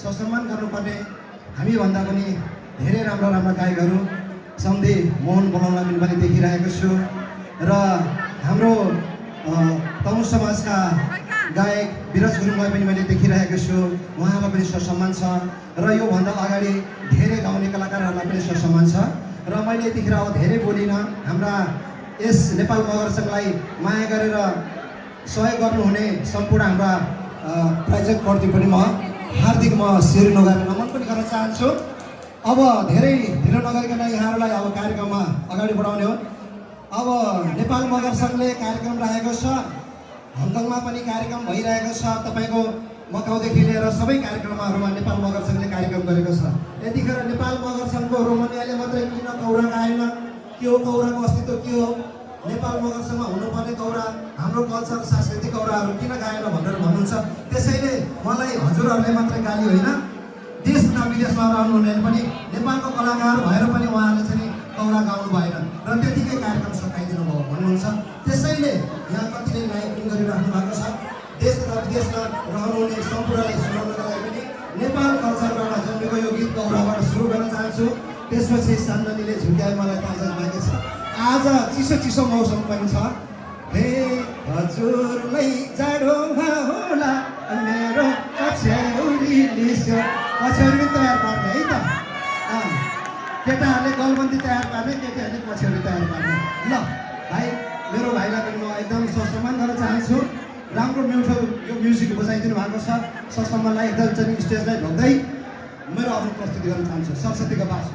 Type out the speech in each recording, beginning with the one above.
ससम्मान गर्नुपर्ने हामीभन्दा पनि धेरै राम्रा राम्रा गायकहरू सन्धि मोहन बोलाउन पनि देखिरहेको छु र हाम्रो तमु समाजका गायक विराज गुरुङलाई पनि मैले देखिरहेको छु। उहाँलाई पनि ससम्मान छ र योभन्दा अगाडि धेरै गाउने कलाकारहरूलाई पनि ससम्मान छ र मैले यतिखेर अब धेरै बोलिनँ। हाम्रा यस नेपाल मगर सङ्घलाई माया गरेर सहयोग गर्नुहुने सम्पूर्ण हाम्रा प्रायोजकप्रति पनि म हार्दिक शिर नगाएर नमन पनि गर्न चाहन्छु। अब धेरै ढिलो नगरिकन यहाँहरूलाई अब कार्यक्रममा अगाडि बढाउने हो। अब नेपाल मगर सङ्घले कार्यक्रम राखेको छ, हङकङमा पनि कार्यक्रम भइरहेको छ। तपाईँको मकाउदेखि लिएर सबै कार्यक्रमहरूमा नेपाल मगर सङ्घले कार्यक्रम गरेको छ। यतिखेर नेपाल मगर सङ्घको रोमनियाले मात्रै किन कौरा गाएन, के हो कौराको अस्तित्व के हो, नेपाल मगर सङ्घमा हुनुपर्ने कौरा हाम्रो कल्चर सांस्कृतिक कौराहरू किन गाएन भनेर भन्नुहुन्छ। त्यसैले मलाई हजुरहरूले मात्रै गाली होइन, देश र विदेशमा रहनुहुने पनि नेपालको कलाकार भएर पनि उहाँहरूले चाहिँ कौरा गाउनु भएन र त्यतिकै कार्यक्रम सकाइदिनु भयो भन्नुहुन्छ। त्यसैले यहाँ कतिले लाइभ पनि गरिराख्नु भएको छ। देश र विदेशमा रहनुहुने सम्पूर्णलाई सुनाउनका लागि पनि नेपाल कल्चरबाट जन्मेको यो गीत कौराबाट सुरु गर्न चाहन्छु। त्यसपछि सान्नानीले झुक्याए मलाई ताजा बाँकी छ। आज चिसो चिसो मौसम पनि छ। हे हजुरलाई जाडोमा होला मेरो पछ्यौरी लिस्यो। पछ्यौरी पनि तयार पार्ने है त, केटाहरूले गलबन्दी तयार पार्ने, केटीहरूले पछ्यौरी तयार पार्ने। ल भाइ, मेरो भाइलाई पनि म एकदम ससम्मान गर्न चाहन्छु। राम्रो मिठो यो म्युजिक बजाइदिनु भएको छ। ससम्मानलाई एकदम चाहिँ स्टेजलाई ढोक्दै मेरो आफ्नो प्रस्तुति गर्न चाहन्छु। सरस्वतीको बास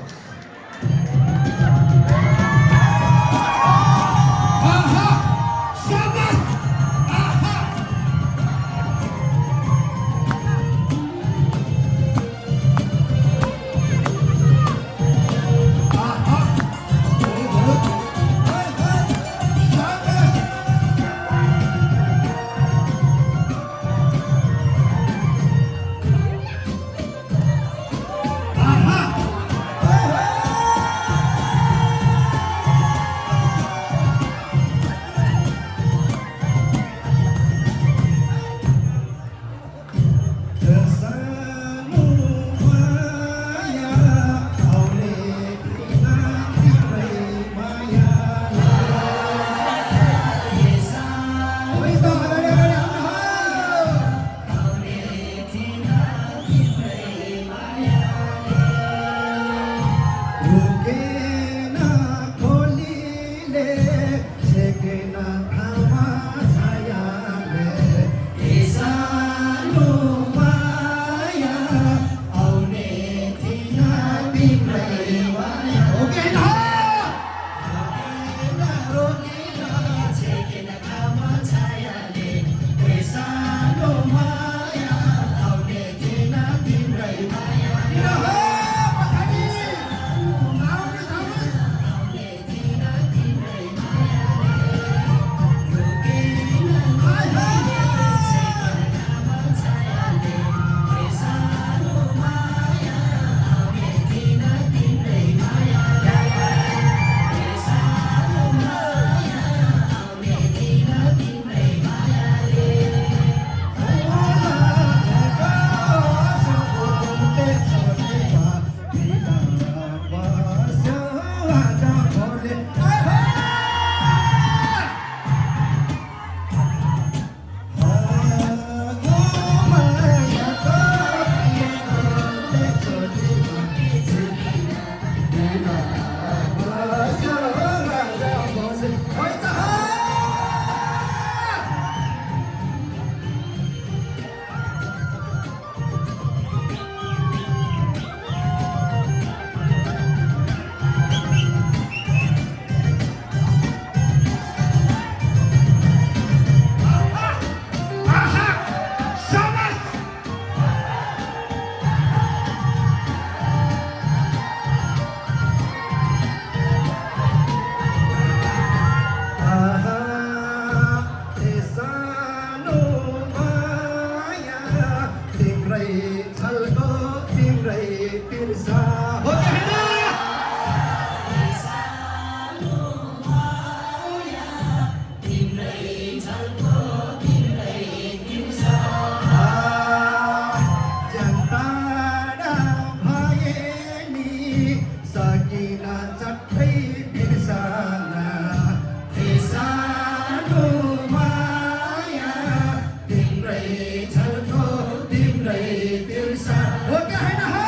खै बिर्सना हे सानो माया तिम्रै झल्को तिम्रै बिर्सना हो कि होइन हो?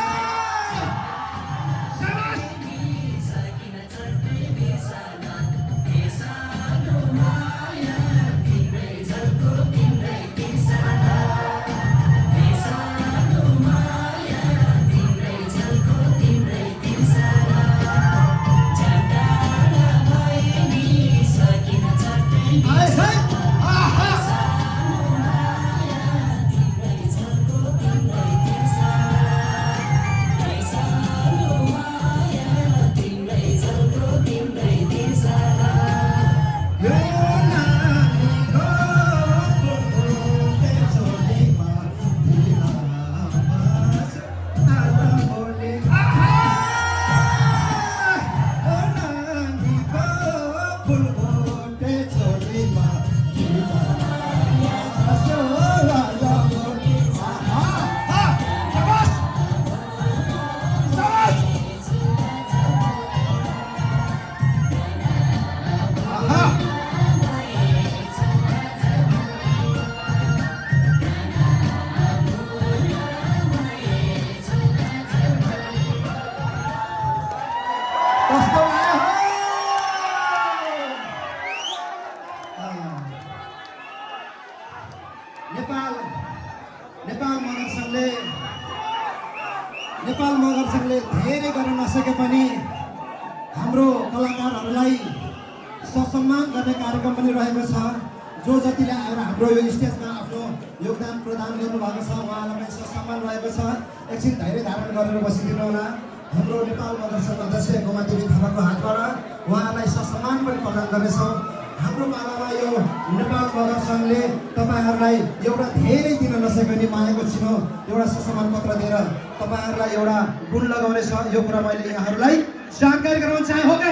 कस्तो लाग्यो हो? नेपाल मगर सङ्घले धेरै गर्न नसके पनि हाम्रो कलाकारहरूलाई सम्मान गर्ने कार्यक्रम पनि रहेको छ। जो जतिले आएर हाम्रो यो स्टेजमा आफ्नो योगदान प्रदान गर्नुभएको छ उहाँलाई पनि सम्मान रहेको छ। एकछिन धैर्य धारण गरेर बसिदिनु होला। हाम्रो नेपाल मगर सङ्घ अध्यक्ष गोमादेवी थापाको हातबाट उहाँलाई सम्मान पनि प्रदान गर्नेछौँ। हाम्रो पालामा यो नेपाल मगर सङ्घले तपाईँहरूलाई एउटा धेरै दिन नसके पनि मायाको चिनो एउटा सम्मान पत्र दिएर तपाईँहरूलाई एउटा गुण लगाउनेछ। यो कुरा मैले यहाँहरूलाई जानकारी गराउन चाहे हो कि